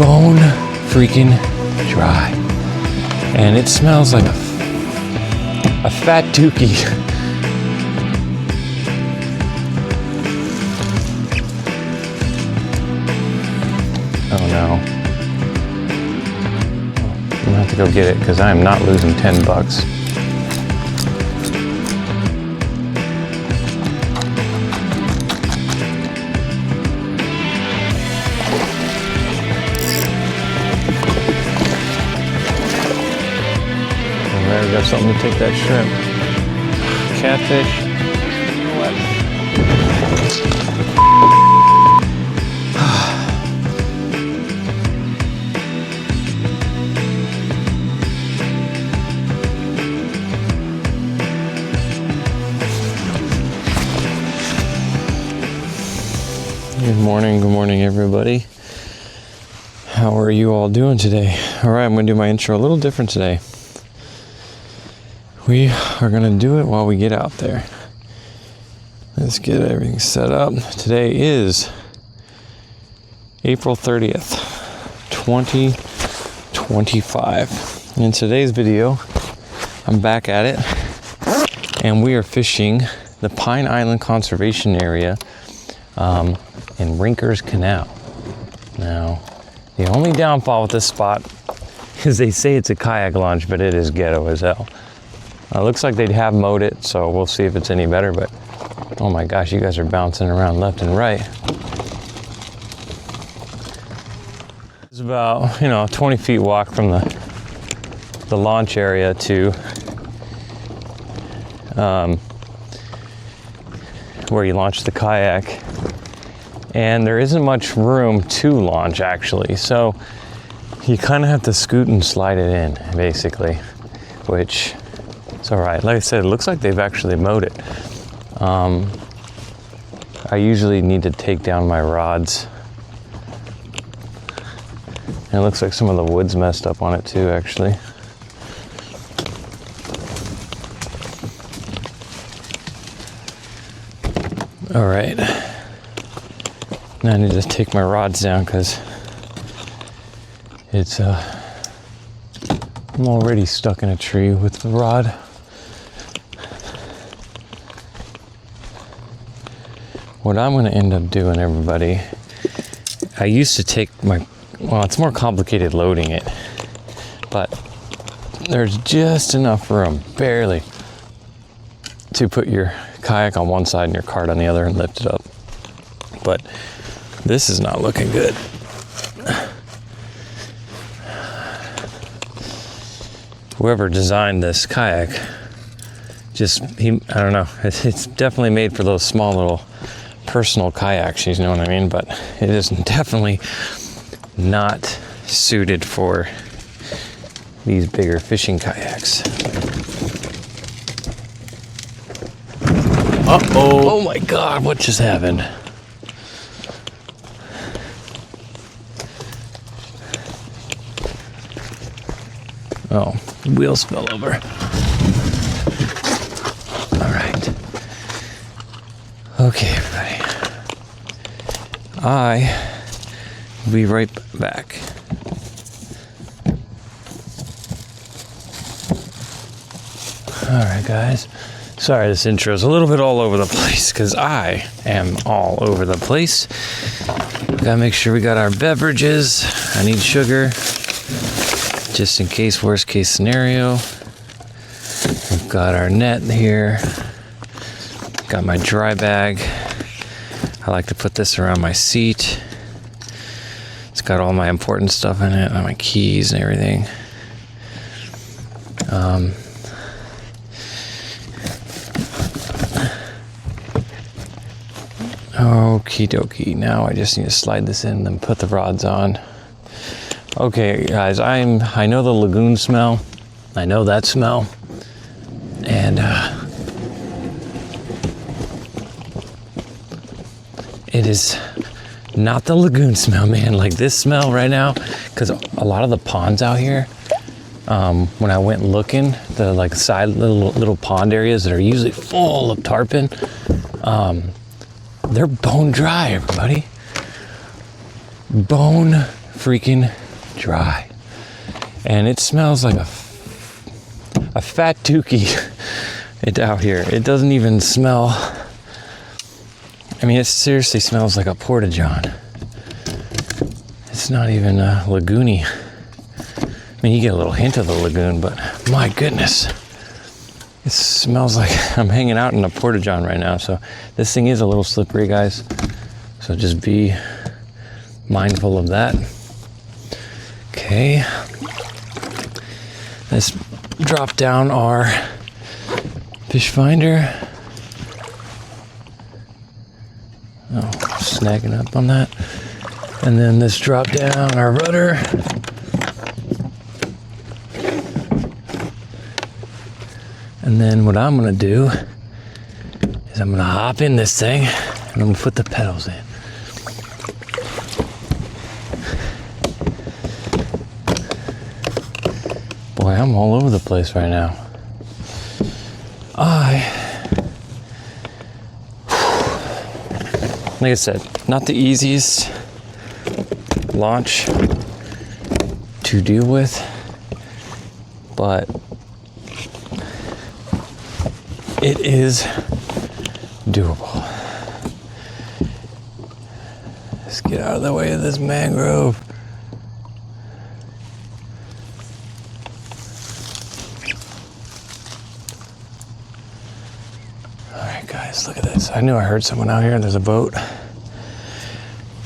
bone freaking dry. And it smells like a fat dookie. Oh no. I'm gonna have to go get it because I am not losing 10 bucks. There we got something to take that shrimp. Catfish. Good morning everybody. How are you all doing today? All right, I'm gonna do my intro a little different today. We are gonna do it while we get out there. Let's get everything set up. Today is April 30th, 2025. In today's video, I'm back at it, and we are fishing the Pine Island Conservation Area in Rinkers Canal. Now, the only downfall with this spot is they say it's a kayak launch, but it is ghetto as hell. It looks like they'd have mowed it, so we'll see if it's any better, but oh my gosh, you guys are bouncing around left and right. It's about, 20 feet walk from the launch area to where you launch the kayak. And there isn't much room to launch actually, so you kind of have to scoot and slide it in basically, which is all right. Like I said, it looks like they've actually mowed it. I usually need to take down my rods, and it looks like some of the wood's messed up on it too actually. All right. Now I need to take my rods down because it's I'm already stuck in a tree with the rod. What I'm going to end up doing, everybody, I used to take well, it's more complicated loading it, but there's just enough room, barely, to put your kayak on one side and your cart on the other and lift it up. But this is not looking good. Whoever designed this kayak, I don't know, it's definitely made for those small little personal kayaks, you know what I mean? But it is definitely not suited for these bigger fishing kayaks. Uh-oh. Oh my God, what just happened? Oh, wheels fell over. All right. Okay, everybody. I will be right back. All right, guys. Sorry, this intro is a little bit all over the place because I am all over the place. We gotta make sure we got our beverages. I need sugar. Just in case, worst case scenario. We've got our net here. Got my dry bag. I like to put this around my seat. It's got all my important stuff in it, my keys and everything. Okie dokie. Now I just need to slide this in and then put the rods on. Okay, guys, I know the lagoon smell. I know that smell. And it is not the lagoon smell, man. Like this smell right now, because a lot of the ponds out here, when I went looking, the like side little pond areas that are usually full of tarpon, they're bone dry, everybody. Bone freaking dry. And it smells like a fat dookie out here. It doesn't even smell, I mean, it seriously smells like a porta-john. It's not even lagoony. I mean, you get a little hint of the lagoon, but my goodness. It smells like I'm hanging out in a porta-john right now. So this thing is a little slippery, guys. So just be mindful of that. Okay. Let's drop down our fish finder. Oh, snagging up on that. And then let's drop down our rudder. And then what I'm gonna do is I'm gonna hop in this thing and I'm gonna put the pedals in. Boy, I'm all over the place right now. Like I said, not the easiest launch to deal with, but it is doable. Let's get out of the way of this mangrove. All right, guys, look at this. I knew I heard someone out here. There's a boat.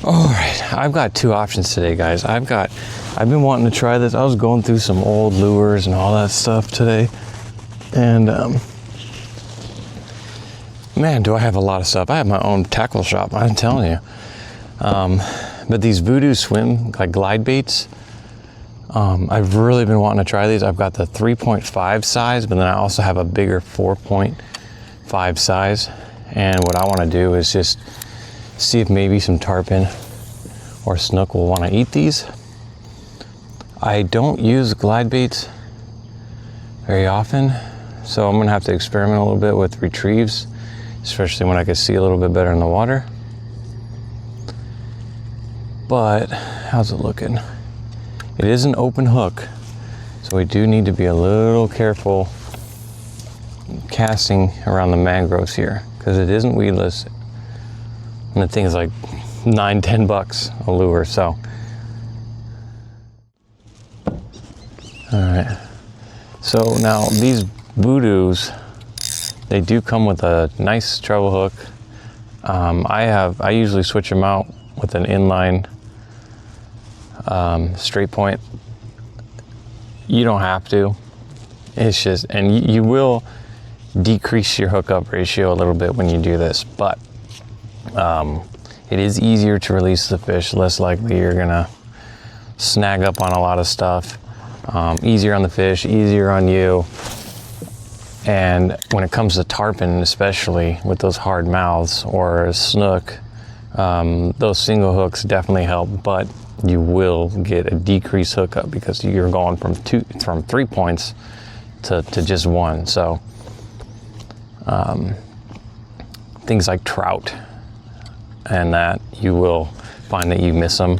All right, I've got two options today, guys. I've been wanting to try this. I was going through some old lures and all that stuff today, and man, do I have a lot of stuff. I have my own tackle shop, I'm telling you. But these Voodoo swim, like glide baits, I've really been wanting to try these. I've got the 3.5 size, but then I also have a bigger 4.5 size. And what I want to do is just see if maybe some tarpon or snook will want to eat these. I don't use glide baits very often, so I'm going to have to experiment a little bit with retrieves, especially when I can see a little bit better in the water. But how's it looking? It is an open hook, so we do need to be a little careful casting around the mangroves here, because it isn't weedless, and the thing is like $9-10 a lure. So all right, so now these Voodoos, they do come with a nice treble hook. I usually switch them out with an inline straight point. You don't have to. It's just, and you will decrease your hookup ratio a little bit when you do this, but it is easier to release the fish. Less likely you're gonna snag up on a lot of stuff. Easier on the fish, easier on you. And when it comes to tarpon, especially with those hard mouths, or snook, those single hooks definitely help, but you will get a decreased hookup because you're going from 3 points to just one. So things like trout and that, you will find that you miss them.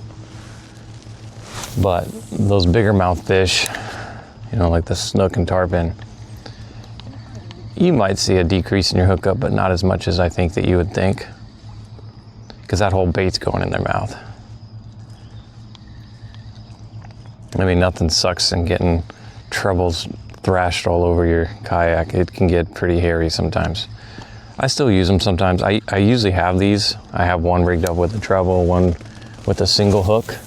But those bigger mouth fish, you know, like the snook and tarpon, you might see a decrease in your hookup, but not as much as I think that you would think, because that whole bait's going in their mouth. I mean, nothing sucks than getting trebles thrashed all over your kayak. It can get pretty hairy sometimes. I still use them sometimes. I usually have these. I have one rigged up with a treble, one with a single hook,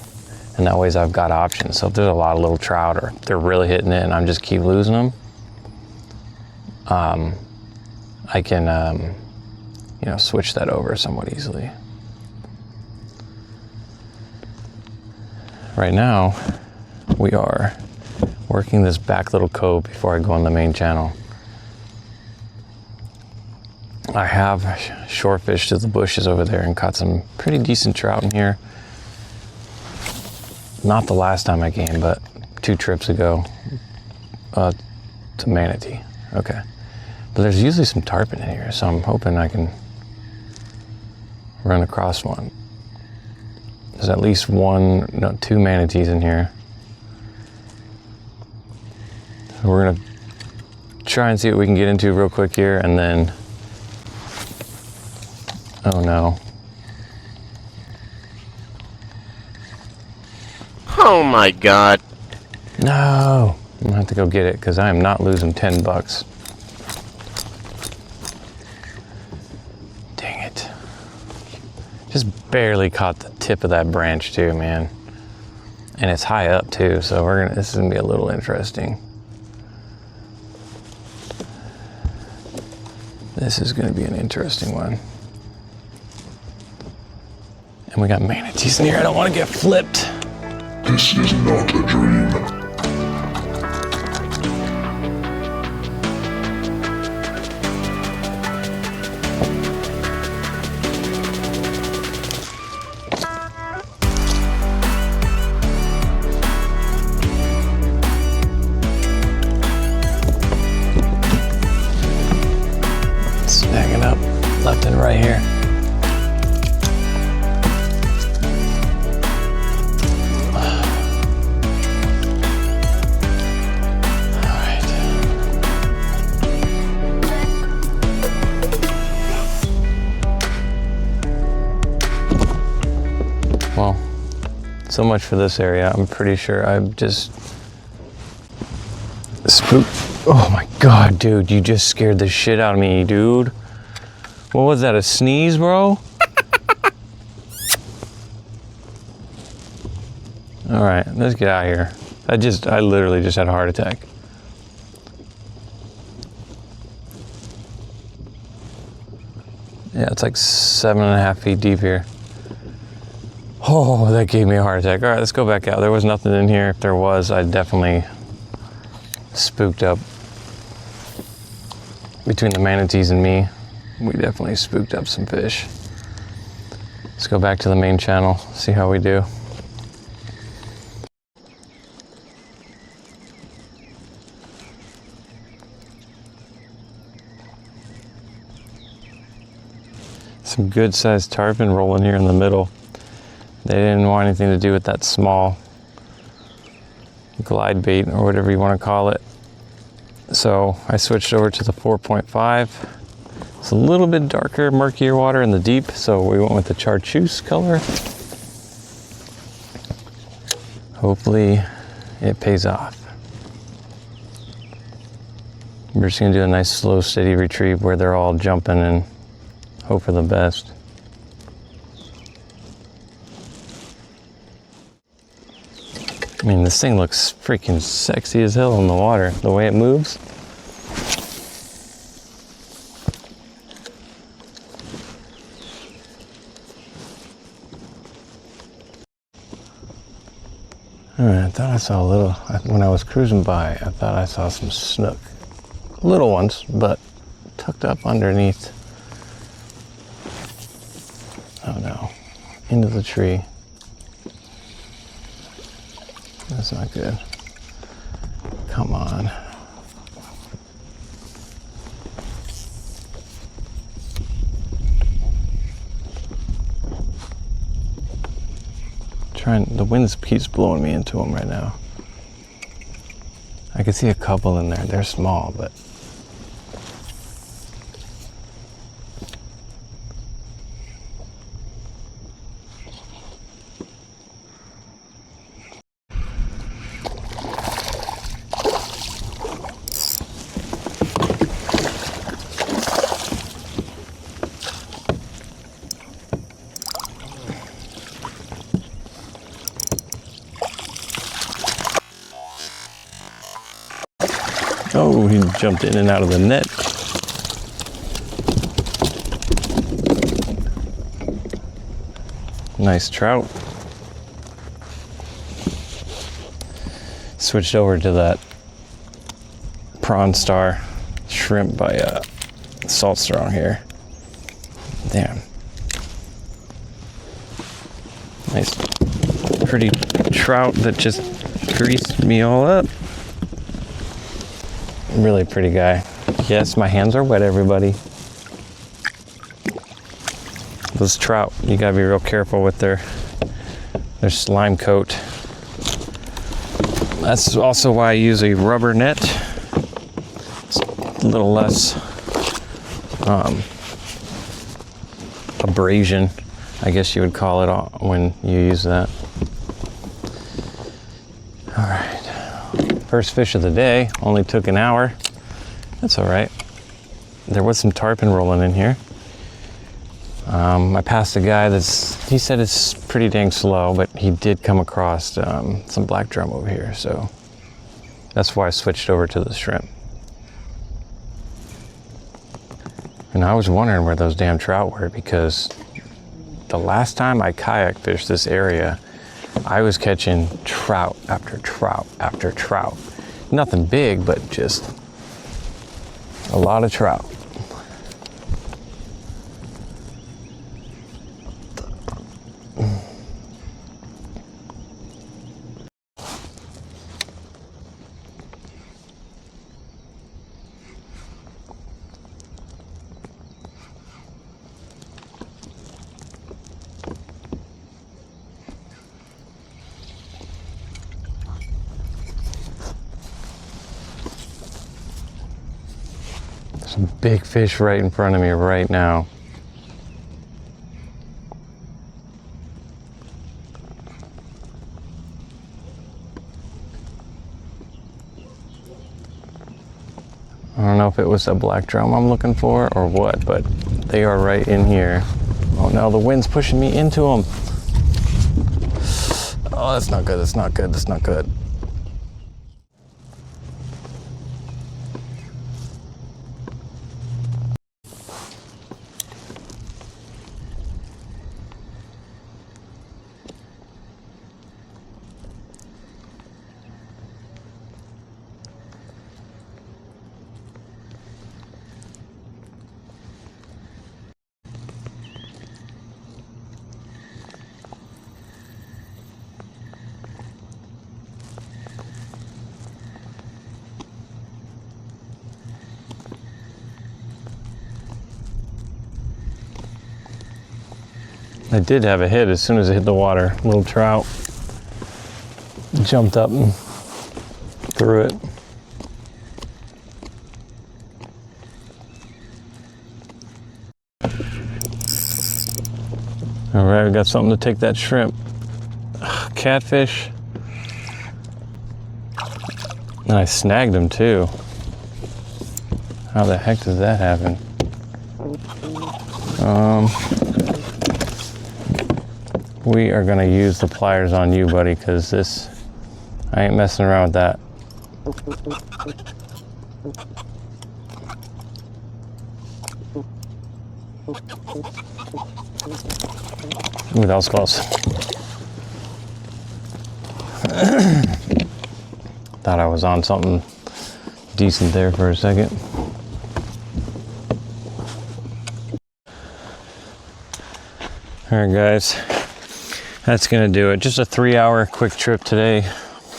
and that way I've got options. So if there's a lot of little trout, or they're really hitting it and I'm just keep losing them, I can you know, switch that over somewhat easily. Right now, we are working this back little cove before I go on the main channel. I have shore fished to the bushes over there and caught some pretty decent trout in here. Not the last time I came, but 2 trips ago to Manatee. Okay. But there's usually some tarpon in here, so I'm hoping I can run across one. There's There's at least one, no, two manatees in here. So we're gonna try and see what we can get into real quick here, and then, oh no. Oh my God. No, I'm gonna have to go get it because I am not losing 10 bucks. Dang it. Just barely caught the tip of that branch too, man. And it's high up too, so this is gonna be a little interesting. This is gonna be an interesting one. And we got manatees in here. I don't wanna get flipped. This is not a dream. Snagging up left and right here. Well, so much for this area. I'm pretty sure I've just spooked. Oh my God, dude, you just scared the shit out of me, dude. What was that, a sneeze, bro? All right, let's get out of here. I literally just had a heart attack. Yeah, it's like 7.5 feet deep here. Oh, that gave me a heart attack. All right, let's go back out. There was nothing in here. If there was, I definitely spooked up. Between the manatees and me, we definitely spooked up some fish. Let's go back to the main channel, see how we do. Some good sized tarpon rolling here in the middle. They didn't want anything to do with that small glide bait or whatever you want to call it. So I switched over to the 4.5. It's a little bit darker, murkier water in the deep, so we went with the chartreuse color. Hopefully it pays off. We're just gonna do a nice slow, steady retrieve where they're all jumping and hope for the best. I mean, this thing looks freaking sexy as hell in the water, the way it moves. All right, I thought I saw a little, when I was cruising by, I thought I saw some snook. Little ones, but tucked up underneath. Oh no, into the tree. That's not good. Come on. The wind keeps blowing me into them right now. I can see a couple in there. They're small, but oh, he jumped in and out of the net. Nice trout. Switched over to that prawn star shrimp by Salt Strong here. Damn. Nice, pretty trout that just greased me all up. Really pretty guy. Yes, my hands are wet, everybody. Those trout, you gotta be real careful with their their slime coat. That's also why I use a rubber net. It's a little less abrasion, I guess you would call it, when you use that. All right, first fish of the day, only took an hour. That's all right. There was some tarpon rolling in here. I passed a guy he said it's pretty dang slow, but he did come across some black drum over here, so that's why I switched over to the shrimp. And I was wondering where those damn trout were, because the last time I kayak fished this area, I was catching trout after trout after trout. Nothing big, but just a lot of trout. Some big fish right in front of me right now. I don't know if it was a black drum I'm looking for or what, but they are right in here. Oh no, the wind's pushing me into them. Oh, that's not good, that's not good, that's not good. I did have a hit as soon as it hit the water. Little trout jumped up and threw it. All right, we got something to take that shrimp. Catfish. And I snagged him too. How the heck does that happen? We are gonna use the pliers on you, buddy, because I ain't messing around with that. Ooh, that was close. Thought I was on something decent there for a second. All right, guys. That's gonna do it. Just a 3-hour quick trip today.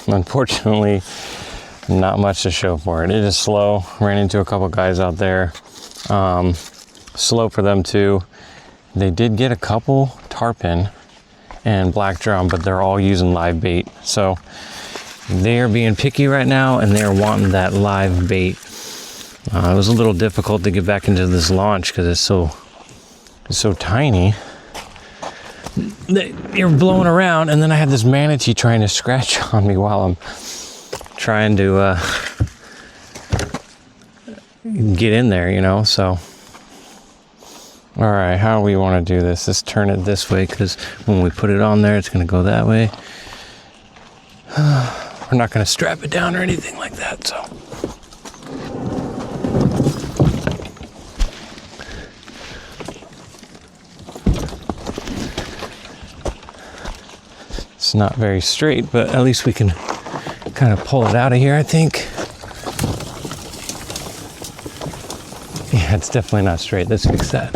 Unfortunately, not much to show for it. It is slow. Ran into a couple guys out there. Slow for them too. They did get a couple tarpon and black drum, but they're all using live bait. So they are being picky right now, and they are wanting that live bait. It was a little difficult to get back into this launch because it's so tiny. You're blowing around, and then I had this manatee trying to scratch on me while I'm trying to get in there, you know. So all right, how do we want to do this? Let's turn it this way, because when we put it on there, it's going to go that way. We're not going to strap it down or anything like that, so it's not very straight, but at least we can kind of pull it out of here, I think. Yeah, it's definitely not straight. Let's fix that.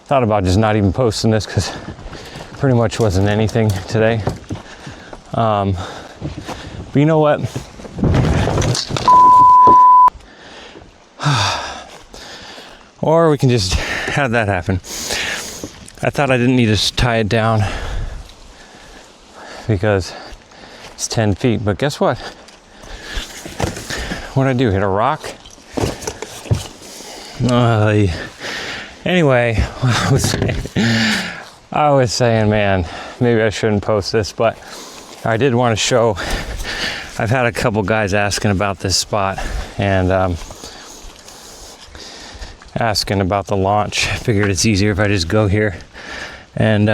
Thought about just not even posting this because pretty much wasn't anything today. But you know what? Or we can just have that happen. I thought I didn't need to tie it down because it's 10 feet, but guess what? What'd I do, hit a rock? Anyway, I was saying, man, maybe I shouldn't post this, but I did want to show, I've had a couple guys asking about this spot and asking about the launch. I figured it's easier if I just go here and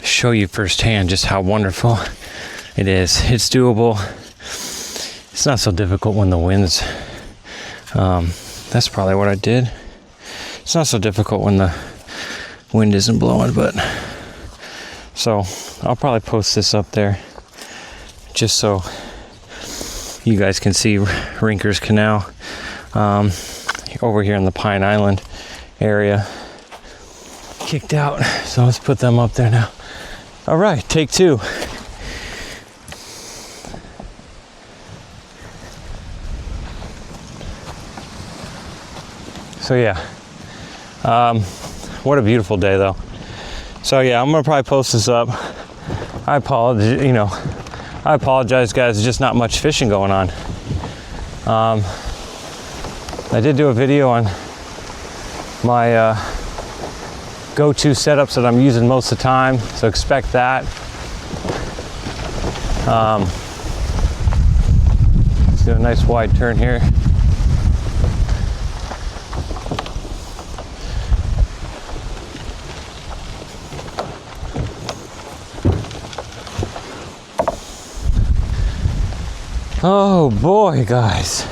show you firsthand just how wonderful it is. It's doable. It's not so difficult when the wind's, that's probably what I did. It's not so difficult when the wind isn't blowing, but so I'll probably post this up there just so you guys can see Rinkers Canal over here in the Pine Island area. Kicked out, so let's put them up there now. All right, take two. So yeah, what a beautiful day though. So yeah, I'm gonna probably post this up. I apologize, I apologize guys, there's just not much fishing going on. I did do a video on my go-to setups that I'm using most of the time, so expect that. Let's do a nice wide turn here. Oh boy, guys,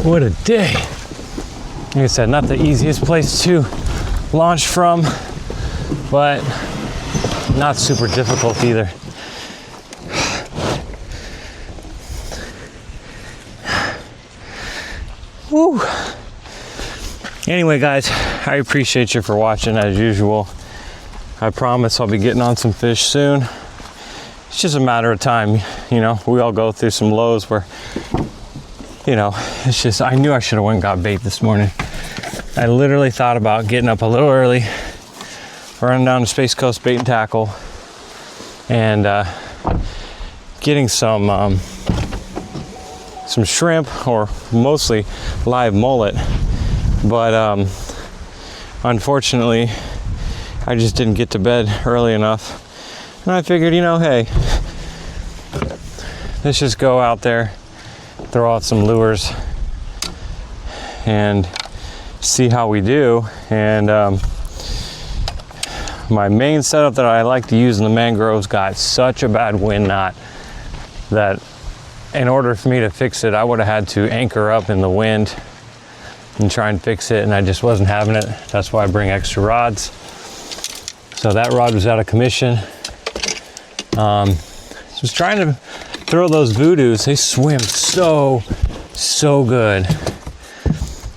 what a day. Like I said, not the easiest place to launch from, but not super difficult either. Woo. Anyway, guys, I appreciate you for watching as usual. I promise I'll be getting on some fish soon. It's just a matter of time, we all go through some lows where, it's just, I knew I should have went and got bait this morning. I literally thought about getting up a little early, running down to Space Coast Bait and Tackle, and getting some shrimp, or mostly live mullet. But unfortunately, I just didn't get to bed early enough. And I figured, hey, let's just go out there, throw out some lures, and see how we do. And my main setup that I like to use in the mangroves got such a bad wind knot that in order for me to fix it, I would have had to anchor up in the wind and try and fix it, and I just wasn't having it. That's why I bring extra rods. So that rod was out of commission. Just trying to throw those voodoos. They swim so good.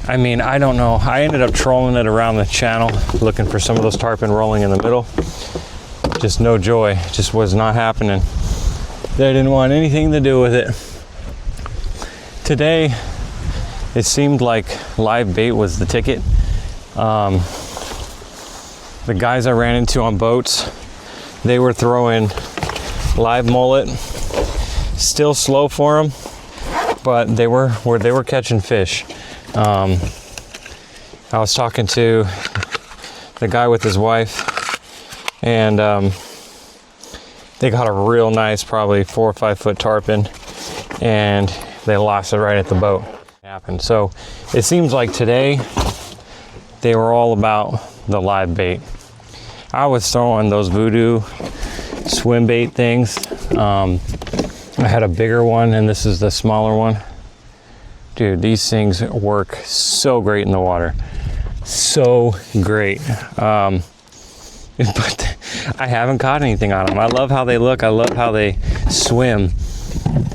I mean, I don't know. I ended up trolling it around the channel, looking for some of those tarpon rolling in the middle. Just no joy. Just was not happening. They didn't want anything to do with it. Today, it seemed like live bait was the ticket. The guys I ran into on boats, they were throwing live mullet, still slow for them, but they were catching fish. I was talking to the guy with his wife, and they got a real nice, probably 4 or 5 foot tarpon, and they lost it right at the boat. It happened. So it seems like today they were all about the live bait. I was throwing those voodoo swim bait things. I had a bigger one, and this is the smaller one. Dude, these things work so great in the water. So great. But I haven't caught anything on them. I love how they look. I love how they swim.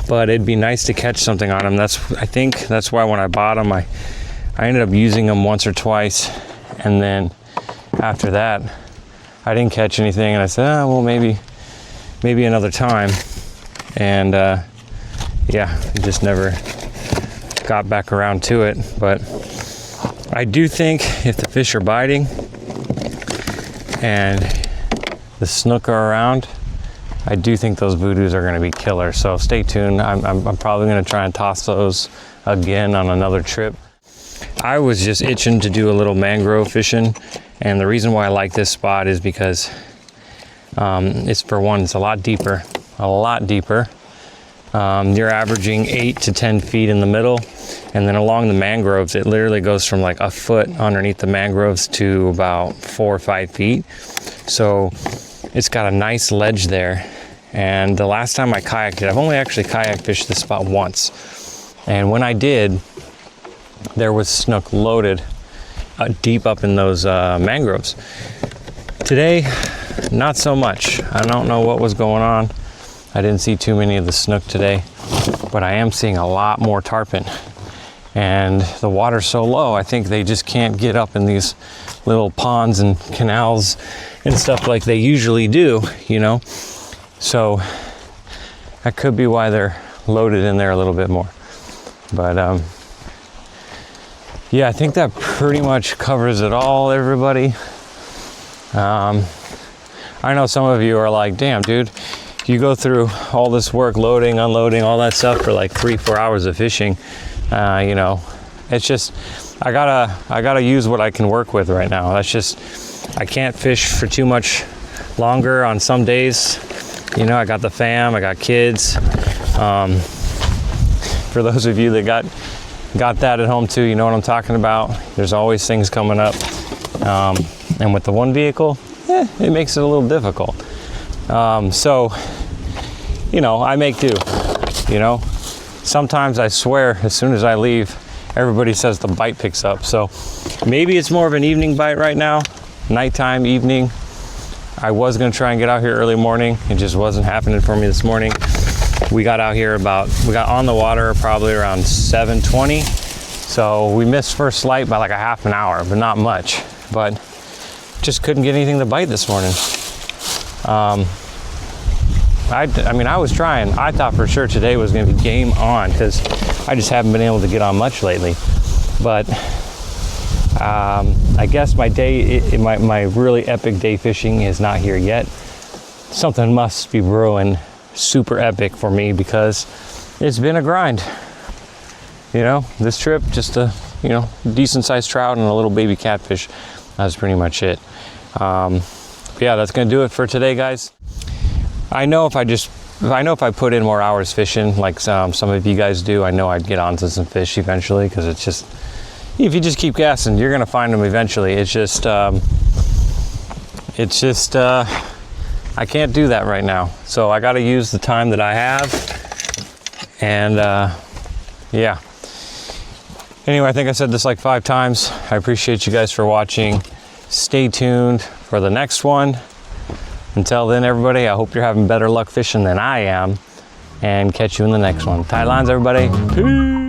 but it'd be nice to catch something on them. I think that's why when I bought them, I ended up using them once or twice, and then after that I didn't catch anything, and I said, oh, well, maybe another time. And yeah, just never got back around to it. But I do think if the fish are biting and the snook are around, I do think those voodoos are going to be killer. So stay tuned. I'm probably going to try and toss those again on another trip. I was just itching to do a little mangrove fishing, and the reason why I like this spot is because it's, for one, it's a lot deeper. You're averaging 8 to 10 feet in the middle, and then along the mangroves, it literally goes from like a foot underneath the mangroves to about 4 or 5 feet. So it's got a nice ledge there. And the last time I kayaked it, I've only actually kayak fished this spot once. And when I did, there was snook loaded deep up in those mangroves. Today, not so much. I don't know what was going on. I didn't see too many of the snook today, but I am seeing a lot more tarpon. And the water's so low, I think they just can't get up in these little ponds and canals and stuff like they usually do, you know? So that could be why they're loaded in there a little bit more. But yeah, I think that pretty much covers it all, everybody. I know some of you are like, damn, dude, you go through all this work, loading, unloading, all that stuff for like 3-4 hours of fishing. You know, it's just, I gotta use what I can work with right now. That's just, I can't fish for too much longer on some days. You know, I got the fam, I got kids. For those of you that got that at home too, you know what I'm talking about. There's always things coming up. And with the one vehicle, it makes it a little difficult. So, you know, I make do, you know. Sometimes I swear, as soon as I leave, everybody says the bite picks up. So maybe it's more of an evening bite right now, nighttime, evening. I was gonna try and get out here early morning. It just wasn't happening for me this morning. We got out here we got on the water probably around 7:20. So we missed first light by like a half an hour, but not much. But just couldn't get anything to bite this morning. I mean, I was trying. I thought for sure today was going to be game on because I just haven't been able to get on much lately. But I guess my day, my really epic day fishing is not here yet. Something must be brewing super epic for me because it's been a grind. You know, this trip, just a, you know, decent sized trout and a little baby catfish. That's pretty much it. Yeah, that's going to do it for today, guys. I know if I put in more hours fishing, like some of you guys do, I know I'd get onto some fish eventually, because it's just, if you just keep casting, you're gonna find them eventually. It's just I can't do that right now. So I got to use the time that I have, and yeah. Anyway, I think I said this like 5 times. I appreciate you guys for watching. Stay tuned for the next one. Until then, everybody, I hope you're having better luck fishing than I am, and catch you in the next one. Tight lines, everybody. Peace.